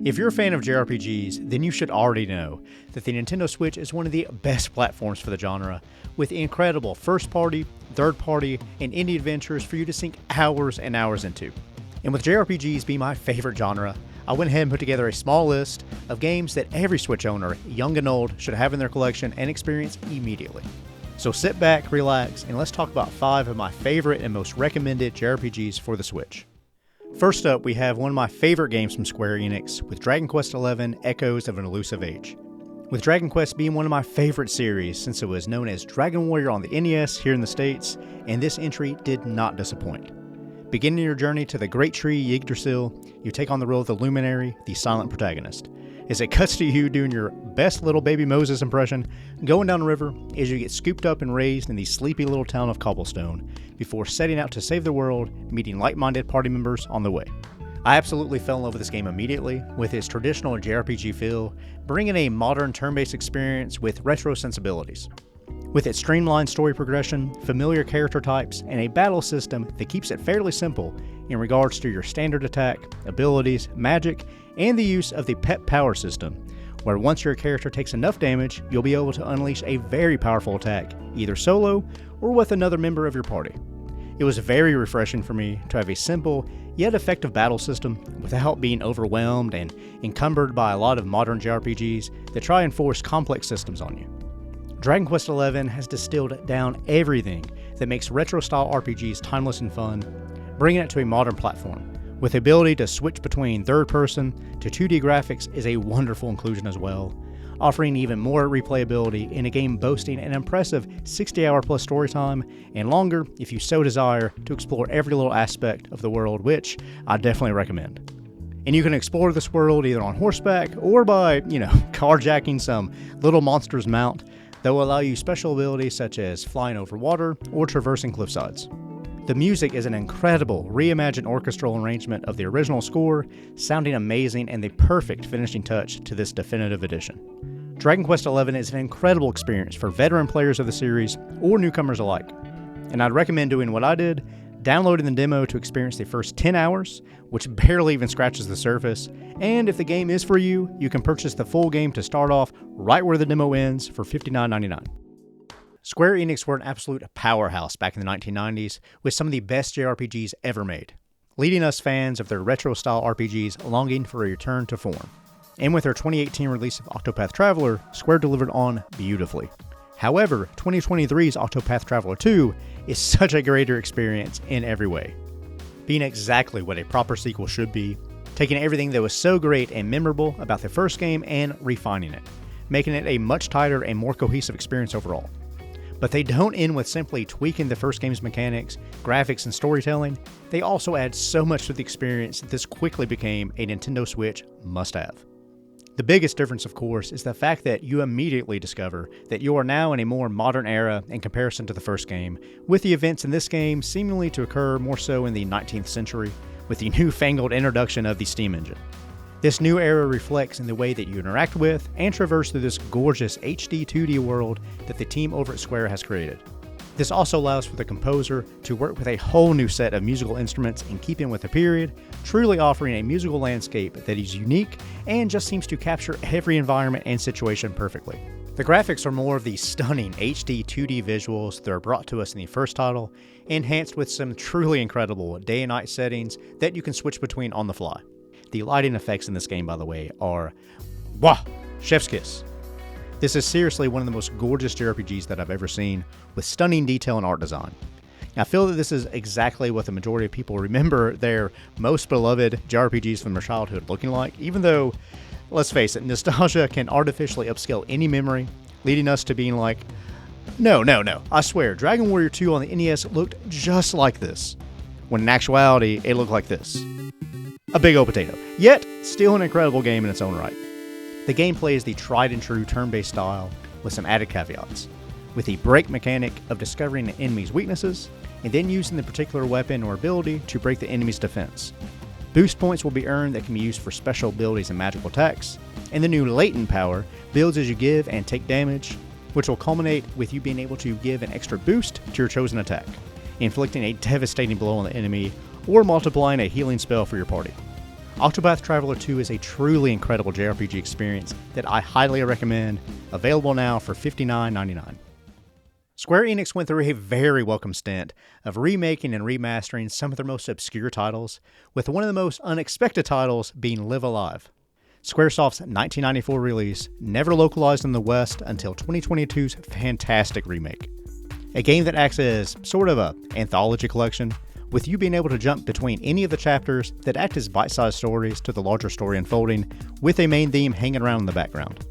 If you're a fan of JRPGs, then you should already know that the Nintendo Switch is one of the best platforms for the genre, with incredible first-party, third-party, and indie adventures for you to sink hours and hours into. And with JRPGs being my favorite genre, I went ahead and put together a small list of games that every Switch owner, young and old, should have in their collection and experience immediately. So sit back, relax, and let's talk about 5 of my favorite and most recommended JRPGs for the Switch. First up, we have one of my favorite games from Square Enix, with Dragon Quest XI: Echoes of an Elusive Age. With Dragon Quest being one of my favorite series since it was known as Dragon Warrior on the NES here in the States, and this entry did not disappoint. Beginning your journey to the Great Tree Yggdrasil, you take on the role of the Luminary, the silent protagonist. As it cuts to you doing your best little baby Moses impression, going down the river as you get scooped up and raised in the sleepy little town of Cobblestone, before setting out to save the world, meeting like-minded party members on the way. I absolutely fell in love with this game immediately, with its traditional JRPG feel, bringing a modern turn-based experience with retro sensibilities. With its streamlined story progression, familiar character types, and a battle system that keeps it fairly simple in regards to your standard attack, abilities, magic, and the use of the pet power system, where once your character takes enough damage, you'll be able to unleash a very powerful attack, either solo or with another member of your party. It was very refreshing for me to have a simple yet effective battle system without being overwhelmed and encumbered by a lot of modern JRPGs that try and force complex systems on you. Dragon Quest XI has distilled down everything that makes retro-style RPGs timeless and fun, bringing it to a modern platform. With the ability to switch between third-person to 2D graphics is a wonderful inclusion as well, offering even more replayability in a game boasting an impressive 60-hour plus story time, and longer if you so desire to explore every little aspect of the world, which I definitely recommend. And you can explore this world either on horseback or by, carjacking some little monster's mount that will allow you special abilities such as flying over water or traversing cliffsides. The music is an incredible reimagined orchestral arrangement of the original score, sounding amazing and the perfect finishing touch to this definitive edition. Dragon Quest XI is an incredible experience for veteran players of the series or newcomers alike, and I'd recommend doing what I did, downloading the demo to experience the first 10 hours, which barely even scratches the surface, and if the game is for you, you can purchase the full game to start off right where the demo ends for $59.99. Square Enix were an absolute powerhouse back in the 1990s with some of the best JRPGs ever made, leading us fans of their retro-style RPGs longing for a return to form. And with their 2018 release of Octopath Traveler, Square delivered on beautifully. However, 2023's Octopath Traveler 2 is such a greater experience in every way, being exactly what a proper sequel should be, taking everything that was so great and memorable about the first game and refining it, making it a much tighter and more cohesive experience overall. But they don't end with simply tweaking the first game's mechanics, graphics, and storytelling. They also add so much to the experience that this quickly became a Nintendo Switch must-have. The biggest difference, of course, is the fact that you immediately discover that you are now in a more modern era in comparison to the first game, with the events in this game seemingly to occur more so in the 19th century, with the newfangled introduction of the steam engine. This new era reflects in the way that you interact with and traverse through this gorgeous HD 2D world that the team over at Square has created. This also allows for the composer to work with a whole new set of musical instruments in keeping with the period, truly offering a musical landscape that is unique and just seems to capture every environment and situation perfectly. The graphics are more of the stunning HD 2D visuals that are brought to us in the first title, enhanced with some truly incredible day and night settings that you can switch between on the fly. The lighting effects in this game, by the way, are chef's kiss. This is seriously one of the most gorgeous JRPGs that I've ever seen, with stunning detail and art design. I feel that this is exactly what the majority of people remember their most beloved JRPGs from their childhood looking like, even though, let's face it, nostalgia can artificially upscale any memory, leading us to being like, no, I swear, Dragon Warrior 2 on the NES looked just like this, when in actuality, it looked like this. A big old potato. Yet, still an incredible game in its own right. The gameplay is the tried and true turn-based style with some added caveats, with the break mechanic of discovering an enemy's weaknesses and then using the particular weapon or ability to break the enemy's defense. Boost points will be earned that can be used for special abilities and magical attacks, and the new latent power builds as you give and take damage, which will culminate with you being able to give an extra boost to your chosen attack, inflicting a devastating blow on the enemy or multiplying a healing spell for your party. Octopath Traveler 2 is a truly incredible JRPG experience that I highly recommend, available now for $59.99. Square Enix went through a very welcome stint of remaking and remastering some of their most obscure titles, with one of the most unexpected titles being Live Alive. Squaresoft's 1994 release, never localized in the West until 2022's fantastic remake. A game that acts as sort of an anthology collection, with you being able to jump between any of the chapters that act as bite-sized stories to the larger story unfolding, with a main theme hanging around in the background.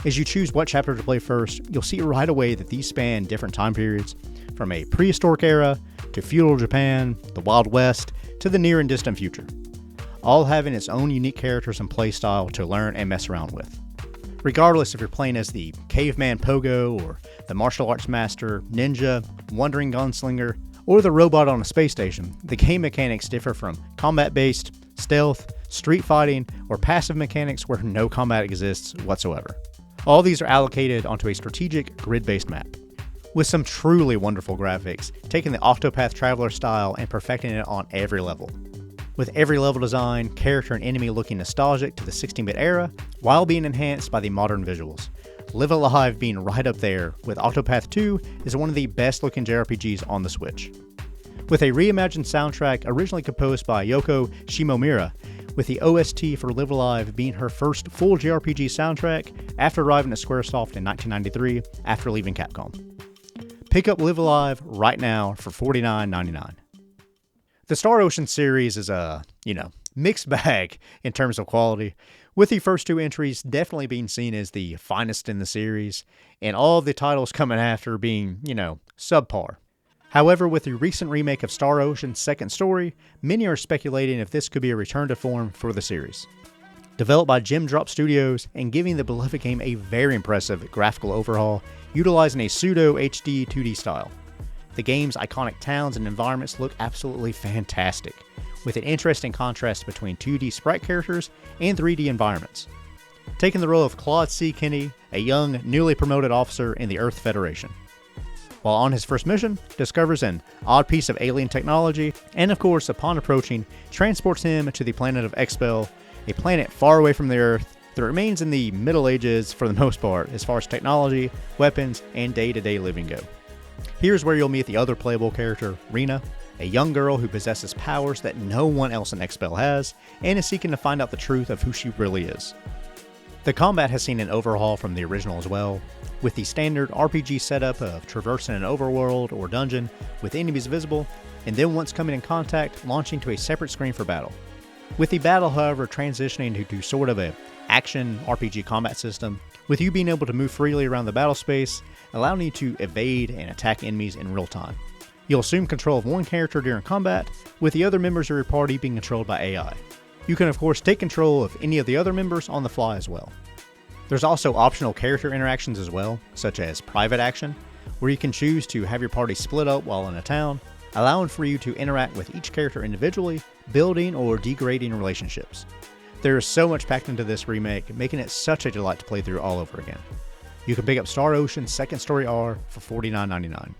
As you choose what chapter to play first, you'll see right away that these span different time periods, from a prehistoric era, to feudal Japan, the Wild West, to the near and distant future, all having its own unique characters and playstyle to learn and mess around with. Regardless if you're playing as the caveman Pogo, or the martial arts master, ninja, wandering gunslinger, or the robot on a space station, the game mechanics differ from combat-based, stealth, street fighting, or passive mechanics where no combat exists whatsoever. All these are allocated onto a strategic, grid-based map, with some truly wonderful graphics, taking the Octopath Traveler style and perfecting it on every level. With every level design, character, and enemy looking nostalgic to the 16-bit era, while being enhanced by the modern visuals. Live Alive being right up there, with Octopath 2 is one of the best looking JRPGs on the Switch. With a reimagined soundtrack originally composed by Yoko Shimomura, with the OST for Live Alive being her first full JRPG soundtrack after arriving at Squaresoft in 1993 after leaving Capcom. Pick up Live Alive right now for $49.99. The Star Ocean series is a, mixed bag in terms of quality, with the first two entries definitely being seen as the finest in the series, and all of the titles coming after being, subpar. However, with the recent remake of Star Ocean's second story, many are speculating if this could be a return to form for the series. Developed by Gem Drop Studios and giving the beloved game a very impressive graphical overhaul, utilizing a pseudo HD 2D style. The game's iconic towns and environments look absolutely fantastic, with an interesting contrast between 2D sprite characters and 3D environments. Taking the role of Claude C. Kinney, a young, newly promoted officer in the Earth Federation. While on his first mission, discovers an odd piece of alien technology, and of course, upon approaching, transports him to the planet of Expel, a planet far away from the Earth that remains in the Middle Ages for the most part as far as technology, weapons, and day-to-day living go. Here's where you'll meet the other playable character, Rena, a young girl who possesses powers that no one else in Expel has, and is seeking to find out the truth of who she really is. The combat has seen an overhaul from the original as well, with the standard RPG setup of traversing an overworld or dungeon with enemies visible, and then once coming in contact, launching to a separate screen for battle. With the battle, however, transitioning to sort of a action RPG combat system, with you being able to move freely around the battle space, allowing you to evade and attack enemies in real time. You'll assume control of one character during combat, with the other members of your party being controlled by AI. You can of course take control of any of the other members on the fly as well. There's also optional character interactions as well, such as private action, where you can choose to have your party split up while in a town, allowing for you to interact with each character individually, building or degrading relationships. There is so much packed into this remake, making it such a delight to play through all over again. You can pick up Star Ocean's Second Story R for $49.99.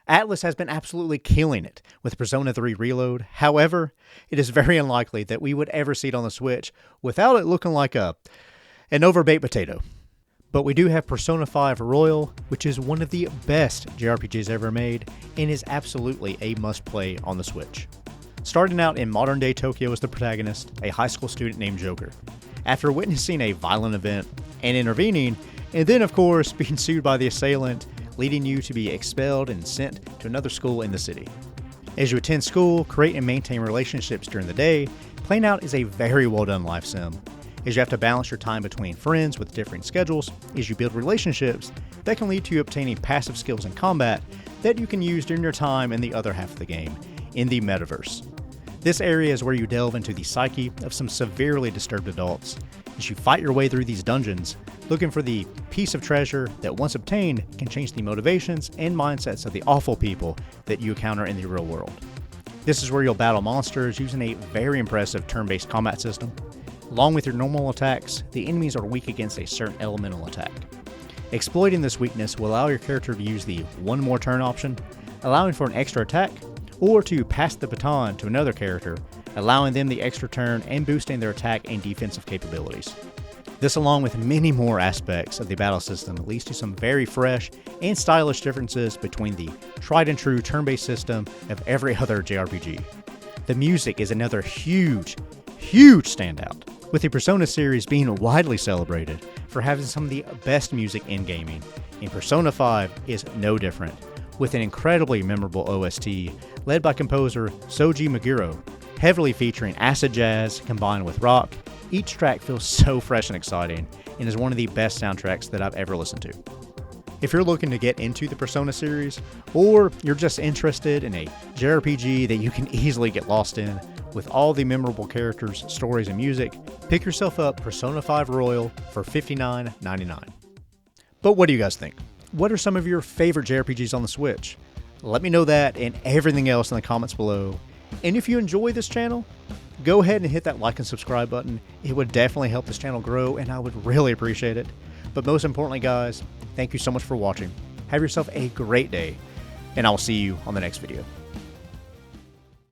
Atlus has been absolutely killing it with Persona 3 Reload. However, it is very unlikely that we would ever see it on the Switch without it looking like an overbaked potato. But we do have Persona 5 Royal, which is one of the best JRPGs ever made and is absolutely a must-play on the Switch. Starting out in modern-day Tokyo as the protagonist, a high school student named Joker. After witnessing a violent event and intervening, and then of course being sued by the assailant, leading you to be expelled and sent to another school in the city. As you attend school, create and maintain relationships during the day, playing out is a very well done life sim, as you have to balance your time between friends with differing schedules as you build relationships that can lead to you obtaining passive skills in combat that you can use during your time in the other half of the game, in the metaverse. This area is where you delve into the psyche of some severely disturbed adults as you fight your way through these dungeons, looking for the piece of treasure that once obtained can change the motivations and mindsets of the awful people that you encounter in the real world. This is where you'll battle monsters using a very impressive turn-based combat system. Along with your normal attacks, the enemies are weak against a certain elemental attack. Exploiting this weakness will allow your character to use the one more turn option, allowing for an extra attack, or to pass the baton to another character, allowing them the extra turn and boosting their attack and defensive capabilities. This, along with many more aspects of the battle system, leads to some very fresh and stylish differences between the tried and true turn-based system of every other JRPG. The music is another huge standout, with the Persona series being widely celebrated for having some of the best music in gaming, and Persona 5 is no different, with an incredibly memorable OST led by composer Soji Meguro, heavily featuring acid jazz combined with rock. Each track feels so fresh and exciting, and is one of the best soundtracks that I've ever listened to. If you're looking to get into the Persona series, or you're just interested in a JRPG that you can easily get lost in, with all the memorable characters, stories, and music, pick yourself up Persona 5 Royal for $59.99. But what do you guys think? What are some of your favorite JRPGs on the Switch? Let me know that and everything else in the comments below. And if you enjoy this channel, go ahead and hit that like and subscribe button. It would definitely help this channel grow, and I would really appreciate it. But most importantly, guys, thank you so much for watching. Have yourself a great day, and I will see you on the next video.